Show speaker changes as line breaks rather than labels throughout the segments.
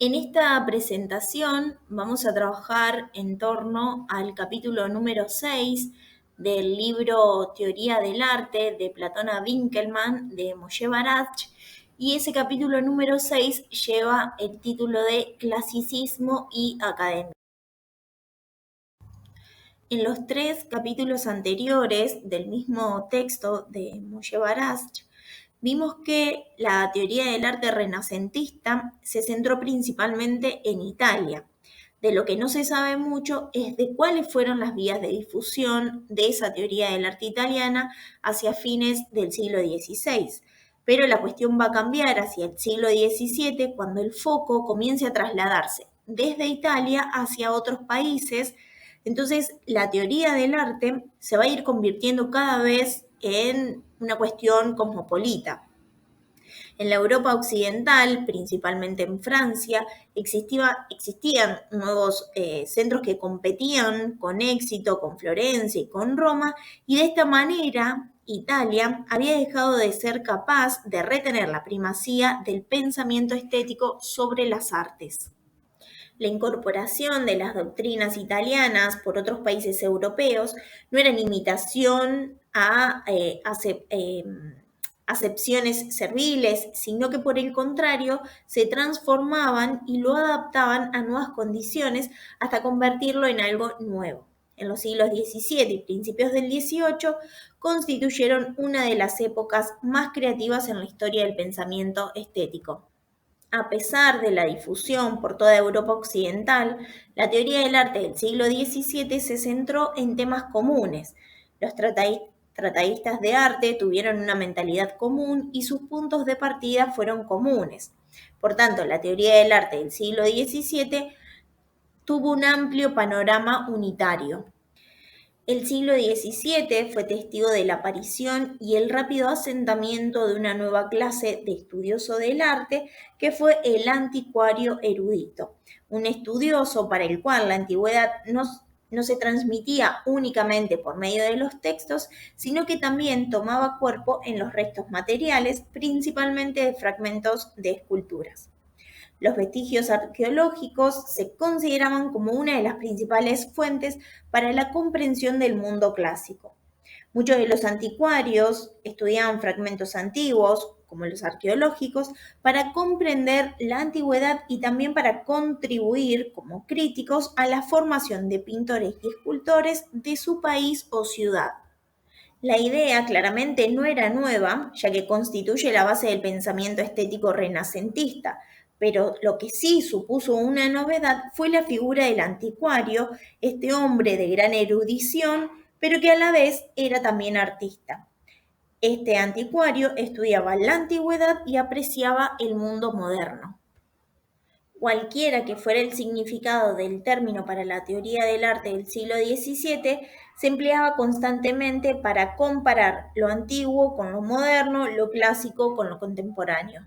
En esta presentación vamos a trabajar en torno al capítulo número 6 del libro Teoría del Arte de Platón a Winkelmann de Moshe Baruch, y ese capítulo número 6 lleva el título de Clasicismo y Academia. En los 3 capítulos anteriores del mismo texto de Moshe Baruch, vimos que la teoría del arte renacentista se centró principalmente en Italia. De lo que no se sabe mucho es de cuáles fueron las vías de difusión de esa teoría del arte italiana hacia fines del siglo XVI. Pero la cuestión va a cambiar hacia el siglo XVII, cuando el foco comience a trasladarse desde Italia hacia otros países. Entonces, la teoría del arte se va a ir convirtiendo cada vez en una cuestión cosmopolita. En la Europa occidental, principalmente en Francia, existían nuevos centros que competían con éxito con Florencia y con Roma, y de esta manera Italia había dejado de ser capaz de retener la primacía del pensamiento estético sobre las artes. La incorporación de las doctrinas italianas por otros países europeos no era en imitación a acepciones serviles, sino que por el contrario se transformaban y lo adaptaban a nuevas condiciones hasta convertirlo en algo nuevo. En los siglos XVII y principios del XVIII constituyeron una de las épocas más creativas en la historia del pensamiento estético. A pesar de la difusión por toda Europa occidental, la teoría del arte del siglo XVII se centró en temas comunes. Los tratadistas de arte tuvieron una mentalidad común y sus puntos de partida fueron comunes. Por tanto, la teoría del arte del siglo XVII tuvo un amplio panorama unitario. El siglo XVII fue testigo de la aparición y el rápido asentamiento de una nueva clase de estudioso del arte, que fue el anticuario erudito, un estudioso para el cual la antigüedad no se transmitía únicamente por medio de los textos, sino que también tomaba cuerpo en los restos materiales, principalmente de fragmentos de esculturas. Los vestigios arqueológicos se consideraban como una de las principales fuentes para la comprensión del mundo clásico. Muchos de los anticuarios estudiaban fragmentos antiguos, como los arqueológicos, para comprender la antigüedad y también para contribuir como críticos a la formación de pintores y escultores de su país o ciudad. La idea claramente no era nueva, ya que constituye la base del pensamiento estético renacentista, pero lo que sí supuso una novedad fue la figura del anticuario, este hombre de gran erudición, pero que a la vez era también artista. Este anticuario estudiaba la antigüedad y apreciaba el mundo moderno. Cualquiera que fuera el significado del término para la teoría del arte del siglo XVII, se empleaba constantemente para comparar lo antiguo con lo moderno, lo clásico con lo contemporáneo.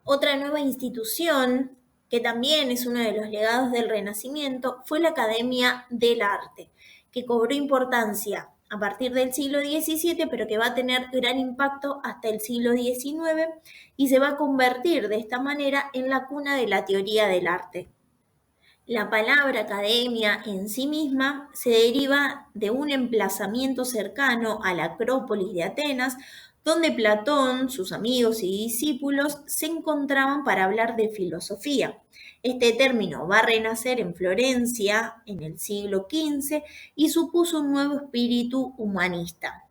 Otra nueva institución, que también es uno de los legados del Renacimiento, fue la Academia del Arte, que cobró importancia a partir del siglo XVII, pero que va a tener gran impacto hasta el siglo XIX y se va a convertir de esta manera en la cuna de la teoría del arte. La palabra academia en sí misma se deriva de un emplazamiento cercano a la Acrópolis de Atenas, donde Platón, sus amigos y discípulos se encontraban para hablar de filosofía. Este término va a renacer en Florencia en el siglo XV y supuso un nuevo espíritu humanista.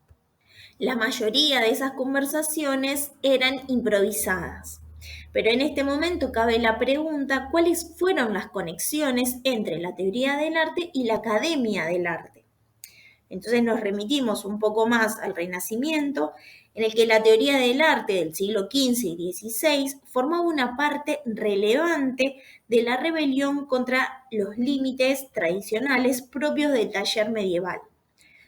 La mayoría de esas conversaciones eran improvisadas. Pero en este momento cabe la pregunta, ¿cuáles fueron las conexiones entre la teoría del arte y la academia del arte? Entonces nos remitimos un poco más al Renacimiento, en el que la teoría del arte del siglo XV y XVI formaba una parte relevante de la rebelión contra los límites tradicionales propios del taller medieval.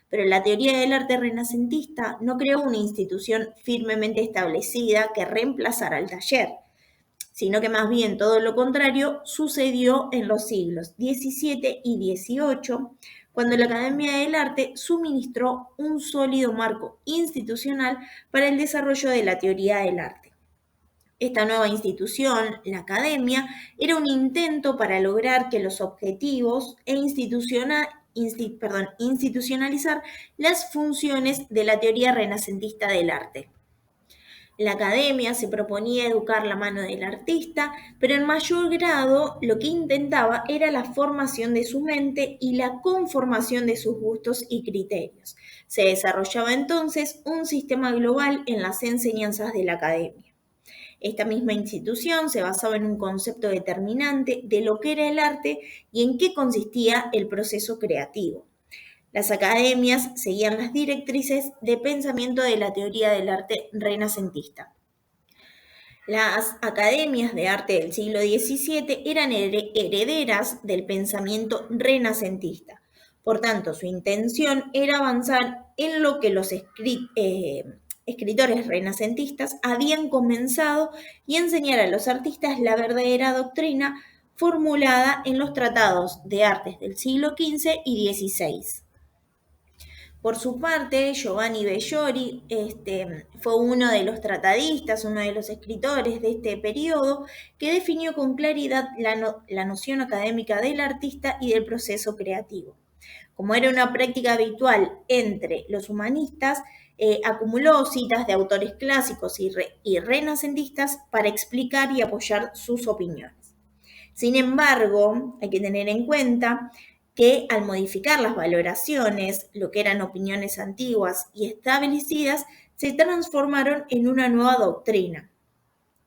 Pero la teoría del arte renacentista no creó una institución firmemente establecida que reemplazara al taller, sino que más bien todo lo contrario sucedió en los siglos XVII y XVIII, cuando la Academia del Arte suministró un sólido marco institucional para el desarrollo de la teoría del arte. Esta nueva institución, la academia, era un intento para lograr que los objetivos institucionalizar las funciones de la teoría renacentista del arte. La academia se proponía educar la mano del artista, pero en mayor grado lo que intentaba era la formación de su mente y la conformación de sus gustos y criterios. Se desarrollaba entonces un sistema global en las enseñanzas de la academia. Esta misma institución se basaba en un concepto determinante de lo que era el arte y en qué consistía el proceso creativo. Las academias seguían las directrices de pensamiento de la teoría del arte renacentista. Las academias de arte del siglo XVII eran herederas del pensamiento renacentista. Por tanto, su intención era avanzar en lo que los escritores renacentistas habían comenzado y enseñar a los artistas la verdadera doctrina formulada en los tratados de artes del siglo XV y XVI. Por su parte, Giovanni Bellori fue uno de los tratadistas, uno de los escritores de este periodo, que definió con claridad la noción académica del artista y del proceso creativo. Como era una práctica habitual entre los humanistas, acumuló citas de autores clásicos y renacentistas para explicar y apoyar sus opiniones. Sin embargo, hay que tener en cuenta que al modificar las valoraciones, lo que eran opiniones antiguas y establecidas, se transformaron en una nueva doctrina.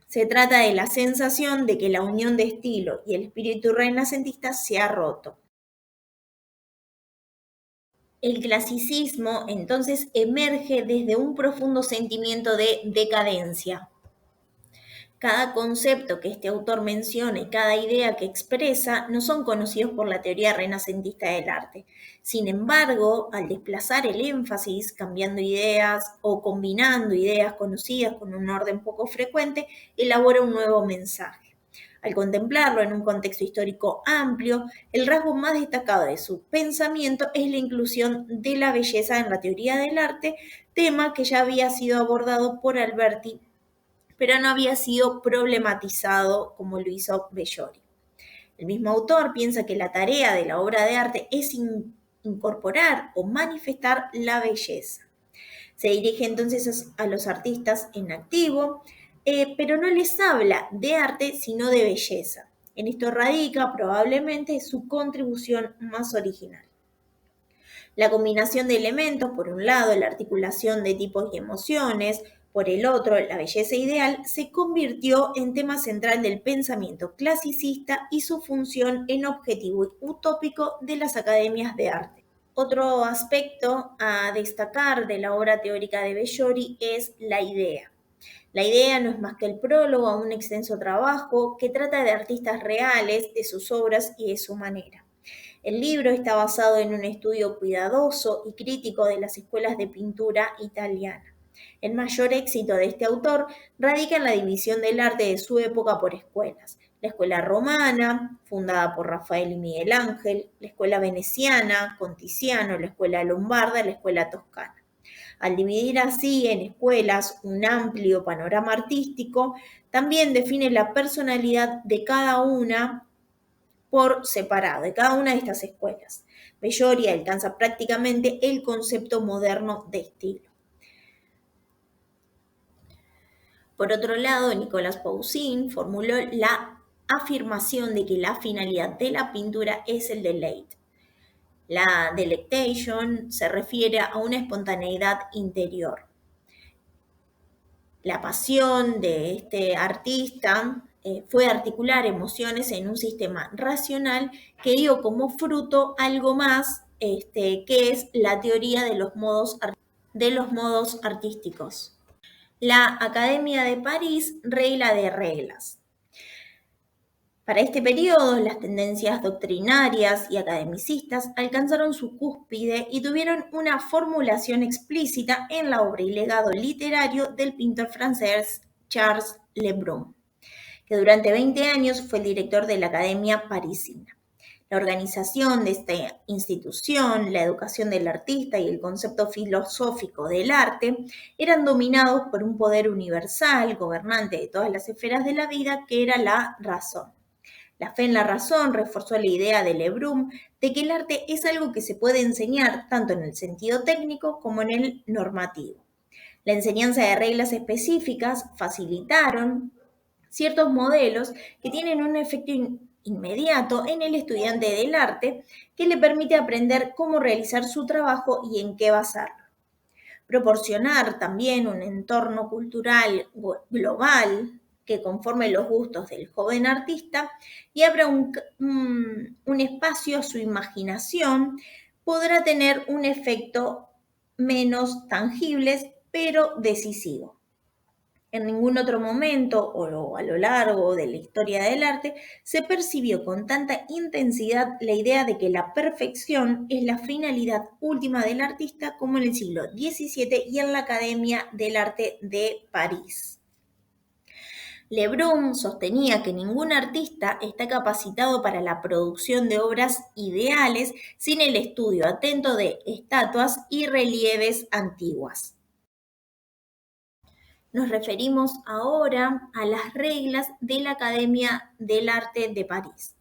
Se trata de la sensación de que la unión de estilo y el espíritu renacentista se ha roto. El clasicismo entonces emerge desde un profundo sentimiento de decadencia. Cada concepto que este autor menciona y cada idea que expresa no son conocidos por la teoría renacentista del arte. Sin embargo, al desplazar el énfasis, cambiando ideas o combinando ideas conocidas con un orden poco frecuente, elabora un nuevo mensaje. Al contemplarlo en un contexto histórico amplio, el rasgo más destacado de su pensamiento es la inclusión de la belleza en la teoría del arte, tema que ya había sido abordado por Alberti, pero no había sido problematizado como lo hizo Bellori. El mismo autor piensa que la tarea de la obra de arte es incorporar o manifestar la belleza. Se dirige entonces a los artistas en activo, pero no les habla de arte, sino de belleza. En esto radica probablemente su contribución más original. La combinación de elementos, por un lado, la articulación de tipos y emociones, por el otro, la belleza ideal, se convirtió en tema central del pensamiento clasicista y su función en objetivo utópico de las academias de arte. Otro aspecto a destacar de la obra teórica de Bellori es la idea. La idea no es más que el prólogo a un extenso trabajo que trata de artistas reales, de sus obras y de su manera. El libro está basado en un estudio cuidadoso y crítico de las escuelas de pintura italiana. El mayor éxito de este autor radica en la división del arte de su época por escuelas. La escuela romana, fundada por Rafael y Miguel Ángel, la escuela veneciana, con Tiziano, la escuela lombarda, la escuela toscana. Al dividir así en escuelas un amplio panorama artístico, también define la personalidad de cada una por separado, de cada una de estas escuelas. Bellori alcanza prácticamente el concepto moderno de estilo. Por otro lado, Nicolas Poussin formuló la afirmación de que la finalidad de la pintura es el deleite. La delectation se refiere a una espontaneidad interior. La pasión de este artista fue articular emociones en un sistema racional que dio como fruto algo más, que es la teoría de los modos artísticos. La Academia de París, regla de reglas. Para este periodo, las tendencias doctrinarias y academicistas alcanzaron su cúspide y tuvieron una formulación explícita en la obra y legado literario del pintor francés Charles Le Brun, que durante 20 años fue el director de la Academia Parisina. La organización de esta institución, la educación del artista y el concepto filosófico del arte eran dominados por un poder universal, gobernante de todas las esferas de la vida, que era la razón. La fe en la razón reforzó la idea de Lebrun de que el arte es algo que se puede enseñar tanto en el sentido técnico como en el normativo. La enseñanza de reglas específicas facilitaron ciertos modelos que tienen un efecto inmediato en el estudiante del arte que le permite aprender cómo realizar su trabajo y en qué basarlo. Proporcionar también un entorno cultural global que conforme los gustos del joven artista y abra un espacio a su imaginación, podrá tener un efecto menos tangible, pero decisivo. En ningún otro momento o a lo largo de la historia del arte se percibió con tanta intensidad la idea de que la perfección es la finalidad última del artista como en el siglo XVII y en la Academia del Arte de París. Lebrun sostenía que ningún artista está capacitado para la producción de obras ideales sin el estudio atento de estatuas y relieves antiguas. Nos referimos ahora a las reglas de la Academia del Arte de París.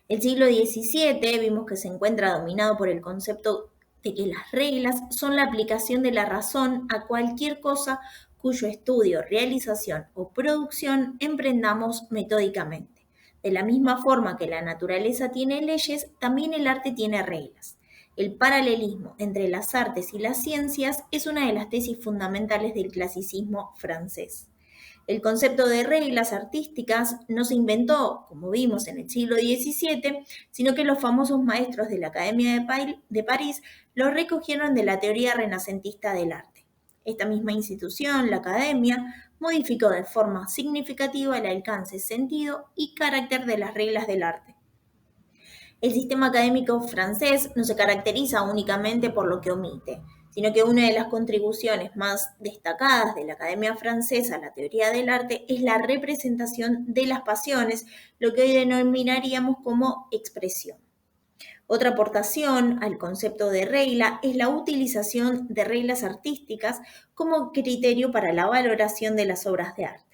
El siglo XVII vimos que se encuentra dominado por el concepto de que las reglas son la aplicación de la razón a cualquier cosa cuyo estudio, realización o producción emprendamos metódicamente. De la misma forma que la naturaleza tiene leyes, también el arte tiene reglas. El paralelismo entre las artes y las ciencias es una de las tesis fundamentales del clasicismo francés. El concepto de reglas artísticas no se inventó, como vimos en el siglo XVII, sino que los famosos maestros de la Academia de París lo recogieron de la teoría renacentista del arte. Esta misma institución, la Academia, modificó de forma significativa el alcance, sentido y carácter de las reglas del arte. El sistema académico francés no se caracteriza únicamente por lo que omite, sino que una de las contribuciones más destacadas de la Academia Francesa a la teoría del arte es la representación de las pasiones, lo que hoy denominaríamos como expresión. Otra aportación al concepto de regla es la utilización de reglas artísticas como criterio para la valoración de las obras de arte.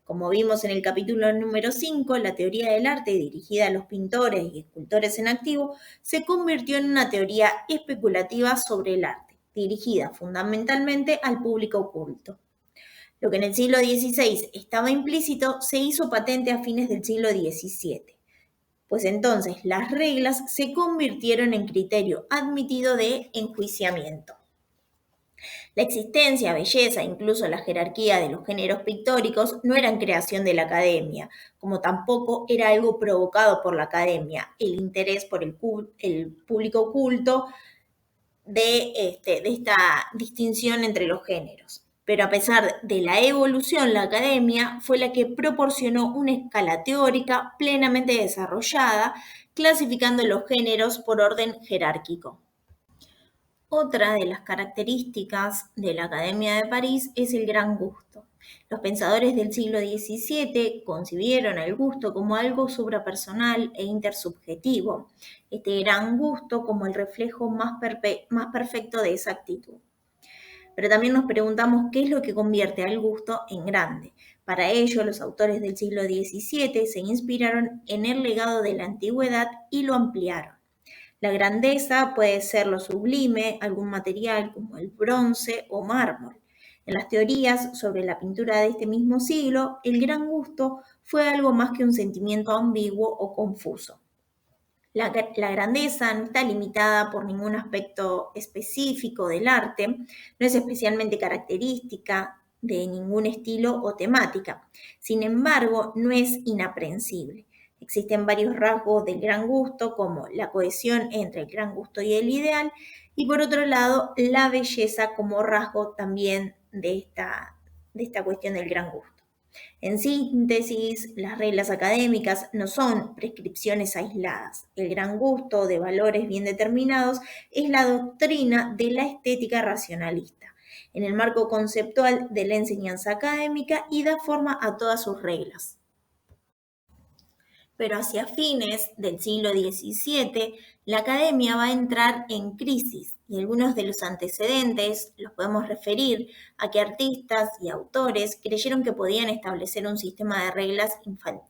Como vimos en el capítulo número 5, la teoría del arte dirigida a los pintores y escultores en activo se convirtió en una teoría especulativa sobre el arte, dirigida fundamentalmente al público culto. Lo que en el siglo XVI estaba implícito se hizo patente a fines del siglo XVII, pues entonces las reglas se convirtieron en criterio admitido de enjuiciamiento. La existencia, belleza, incluso la jerarquía de los géneros pictóricos no eran creación de la academia, como tampoco era algo provocado por la academia, el interés por el público culto de esta distinción entre los géneros. Pero a pesar de la evolución, la academia fue la que proporcionó una escala teórica plenamente desarrollada, clasificando los géneros por orden jerárquico. Otra de las características de la Academia de París es el gran gusto. Los pensadores del siglo XVII concibieron el gusto como algo suprapersonal e intersubjetivo, este gran gusto como el reflejo más perfecto de esa actitud. Pero también nos preguntamos qué es lo que convierte al gusto en grande. Para ello, los autores del siglo XVII se inspiraron en el legado de la antigüedad y lo ampliaron. La grandeza puede ser lo sublime, algún material como el bronce o mármol. En las teorías sobre la pintura de este mismo siglo, el gran gusto fue algo más que un sentimiento ambiguo o confuso. La grandeza no está limitada por ningún aspecto específico del arte, no es especialmente característica de ningún estilo o temática. Sin embargo, no es inaprehensible. Existen varios rasgos del gran gusto, como la cohesión entre el gran gusto y el ideal, y por otro lado, la belleza como rasgo también de esta cuestión del gran gusto. En síntesis, las reglas académicas no son prescripciones aisladas. El gran gusto de valores bien determinados es la doctrina de la estética racionalista, en el marco conceptual de la enseñanza académica y da forma a todas sus reglas. Pero hacia fines del siglo XVII, la academia va a entrar en crisis y algunos de los antecedentes los podemos referir a que artistas y autores creyeron que podían establecer un sistema de reglas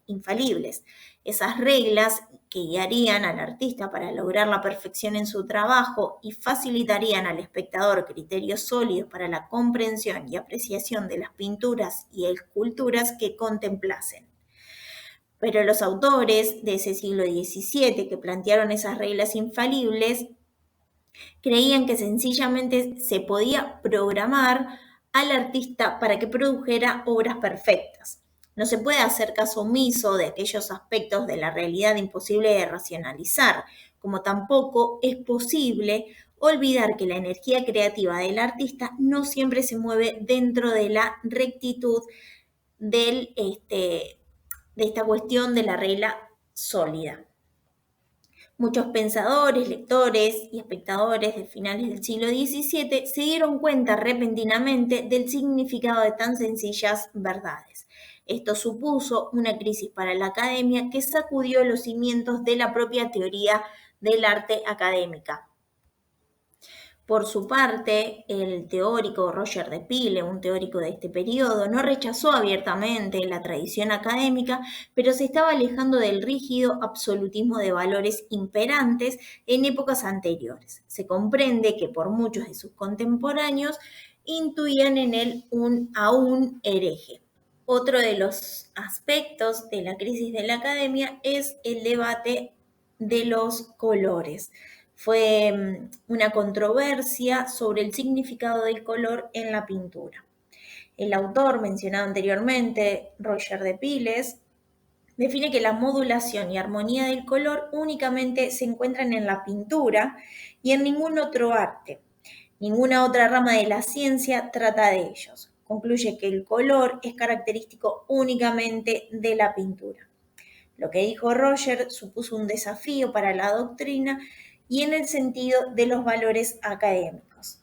infalibles. Esas reglas que guiarían al artista para lograr la perfección en su trabajo y facilitarían al espectador criterios sólidos para la comprensión y apreciación de las pinturas y esculturas que contemplasen. Pero los autores de ese siglo XVII que plantearon esas reglas infalibles creían que sencillamente se podía programar al artista para que produjera obras perfectas. No se puede hacer caso omiso de aquellos aspectos de la realidad imposible de racionalizar, como tampoco es posible olvidar que la energía creativa del artista no siempre se mueve dentro de la rectitud del, de esta cuestión de la regla sólida. Muchos pensadores, lectores y espectadores de finales del siglo XVII se dieron cuenta repentinamente del significado de tan sencillas verdades. Esto supuso una crisis para la academia que sacudió los cimientos de la propia teoría del arte académica. Por su parte, el teórico Roger de Pile, un teórico de este periodo, no rechazó abiertamente la tradición académica, pero se estaba alejando del rígido absolutismo de valores imperantes en épocas anteriores. Se comprende que por muchos de sus contemporáneos intuían en él a un hereje. Otro de los aspectos de la crisis de la academia es el debate de los colores. Fue una controversia sobre el significado del color en la pintura. El autor mencionado anteriormente, Roger de Piles, define que la modulación y armonía del color únicamente se encuentran en la pintura y en ningún otro arte. Ninguna otra rama de la ciencia trata de ellos. Concluye que el color es característico únicamente de la pintura. Lo que dijo Roger supuso un desafío para la doctrina y en el sentido de los valores académicos.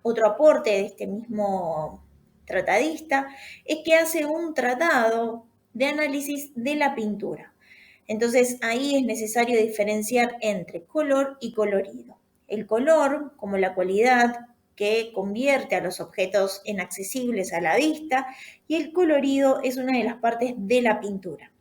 Otro aporte de este mismo tratadista es que hace un tratado de análisis de la pintura. Entonces ahí es necesario diferenciar entre color y colorido. El color, como la cualidad que convierte a los objetos en accesibles a la vista, y el colorido es una de las partes de la pintura.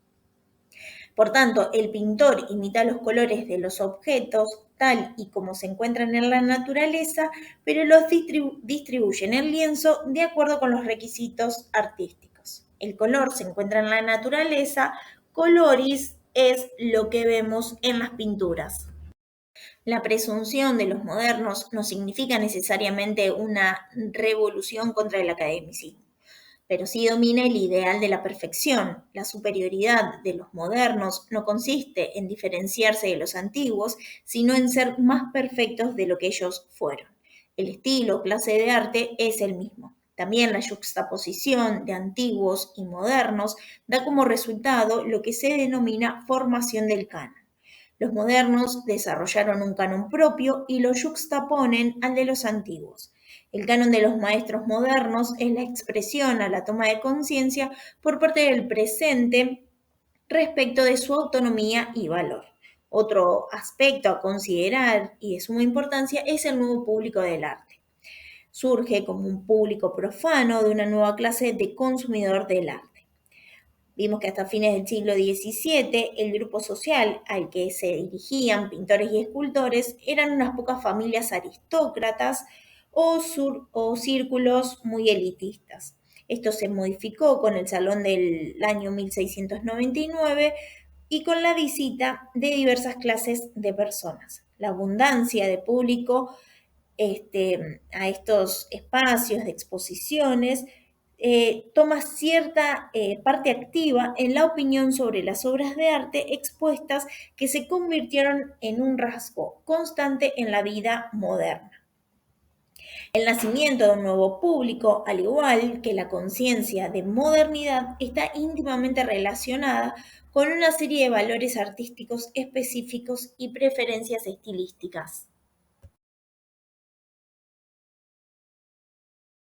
Por tanto, el pintor imita los colores de los objetos tal y como se encuentran en la naturaleza, pero los distribuye en el lienzo de acuerdo con los requisitos artísticos. El color se encuentra en la naturaleza, coloris es lo que vemos en las pinturas. La presunción de los modernos no significa necesariamente una revolución contra el academicismo, pero sí domina el ideal de la perfección. La superioridad de los modernos no consiste en diferenciarse de los antiguos, sino en ser más perfectos de lo que ellos fueron. El estilo, clase de arte es el mismo. También la juxtaposición de antiguos y modernos da como resultado lo que se denomina formación del canon. Los modernos desarrollaron un canon propio y lo juxtaponen al de los antiguos. El canon de los maestros modernos es la expresión a la toma de conciencia por parte del presente respecto de su autonomía y valor. Otro aspecto a considerar y de suma importancia es el nuevo público del arte. Surge como un público profano de una nueva clase de consumidor del arte. Vimos que hasta fines del siglo XVII el grupo social al que se dirigían pintores y escultores eran unas pocas familias aristócratas o círculos muy elitistas. Esto se modificó con el Salón del año 1699 y con la visita de diversas clases de personas. La abundancia de público a estos espacios de exposiciones toma cierta parte activa en la opinión sobre las obras de arte expuestas que se convirtieron en un rasgo constante en la vida moderna. El nacimiento de un nuevo público, al igual que la conciencia de modernidad, está íntimamente relacionada con una serie de valores artísticos específicos y preferencias estilísticas.